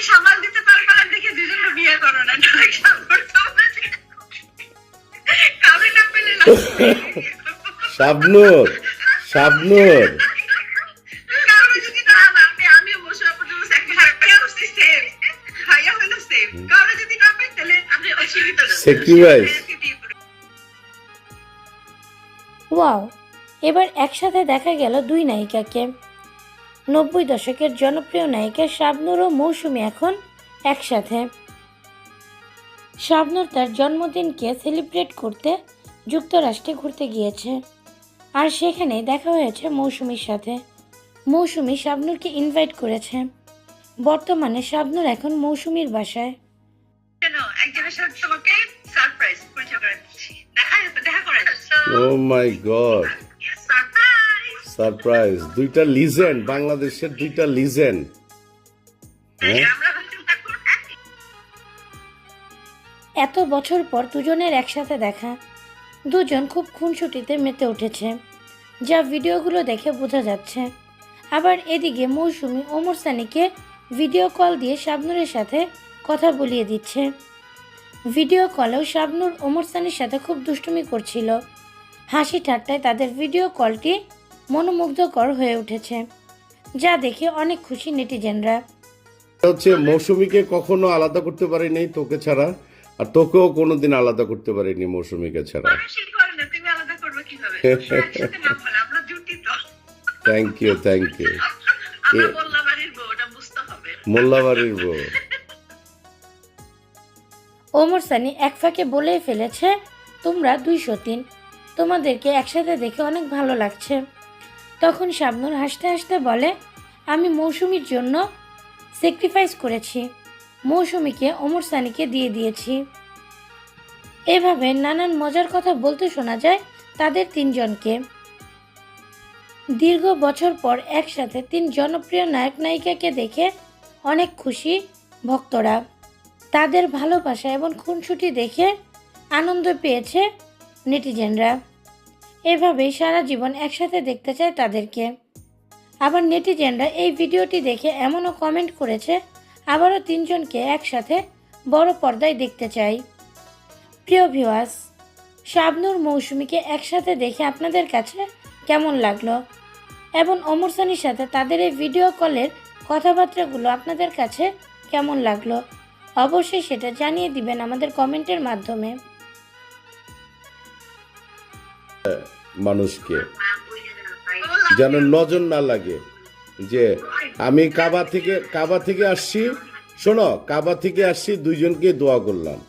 সামাল দিতে পারবে না দেখে দুজনে বিয়ে করো না, কাউকে না পেলে শাবনূর শাবনূর কাউকে যদি না আমি অবশ্য পর্যন্ত ভাইয়া হলো সেম, কাউকে যদি না পাই তাহলে আপনি অসীমিত স্যাক্রিফাইস। ওয়াও, এবার একসাথে দেখা গেল দুই নায়িকাকে। 90 দশকের জনপ্রিয় নায়িকা শাবনূর ও মৌসুমী এখন একসাথে। শাবনূর তার জন্মদিনকে সেলিব্রেট করতে যুক্তরাষ্ট্রে ঘুরতে গিয়েছে, আর সেখানে দেখা হয়েছে মৌসুমীর সাথে। মৌসুমী শাবনূরকে ইনভাইট করেছে। বর্তমানে শাবনূর এখন মৌসুমীর বাসায়। কেন একজনের সাথে তোমাকে সারপ্রাইজ পরিচয় করে দিচ্ছি, দেখা করে ও মাই গড, সারপ্রাইজ। দুইটা লিজেন্ড, বাংলাদেশের দুইটা লিজেন্ড। এত বছর পর দুজনের একসাথে দেখা। দুজন খুব খুনসুটিতে মেতে উঠেছে, যা ভিডিওগুলো দেখে বোঝা যাচ্ছে। আবার এদিকে মৌসুমী ওমর সানিকে ভিডিও কল দিয়ে শাবনূরের সাথে কথা বলিয়ে দিচ্ছে। ভিডিও কলেও শাবনূর ওমর সানির সাথে খুব দুষ্টুমি করছিল। হাসি ঠাট্টায় তাদের ভিডিও কলটি মনোমুগ্ধকর হয়ে উঠেছে, যা দেখে অনেক খুশি নেটিজেনরা। হচ্ছে মৌসুমীকে কখনো আলাদা করতে পারিনি তোকে ছাড়া, আর তোকেও কোনোদিন আলাদা করতে পারিনি মৌসুমীকে ছাড়া। মানুষই করে না, তুমি আলাদা করবে কিভাবে? একসাথে না বলে আমরা জুটি তো। Thank you, thank you. আমরা মোল্লাবাড়ির বউ, ওটা বুঝতে হবে। মোল্লাবাড়ির বউ। ওমর সানি এক ফাঁকে বলেই ফেলেছে, তোমরা 203, তোমাদেরকে একসাথে দেখে অনেক ভালো লাগছে। তখন শাবনূর হাসতে হাসতে বলে, আমি মৌসুমীর জন্য স্যাক্রিফাইস করেছি, মৌসুমীকে ওমর সানিকে দিয়ে দিয়েছি। এভাবে নানান মজার কথা বলতে শোনা যায় তাদের তিনজনকে। দীর্ঘ বছর পর একসাথে 3 জনপ্রিয় নায়ক নায়িকাকে দেখে অনেক খুশি ভক্তরা। তাদের ভালোবাসা এবং খুনসুটি দেখে আনন্দ পেয়েছে নেটিজেনরা। এভাবেই সারা জীবন একসাথে দেখতে চায় তাদেরকে। আবার নেটিজেনরা এই ভিডিওটি দেখে এমনও কমেন্ট করেছে, আবারও 3 জনকে একসাথে বড় পর্দায় দেখতে চাই। প্রিয় ভিউয়ার্স, শাবনূর মৌসুমীকে একসাথে দেখে আপনাদের কাছে কেমন লাগলো, এবং ওমর সানির সাথে তাদের এই ভিডিও কলের কথাবার্তাগুলো আপনাদের কাছে কেমন লাগলো, অবশ্যই সেটা জানিয়ে দিবেন আমাদের কমেন্টের মাধ্যমে। মানুষকে যেন নজর না লাগে যে আমি কাবা থেকে আসছি, শোনো, কাবা থেকে আসছি, দুইজনকে দোয়া করলাম।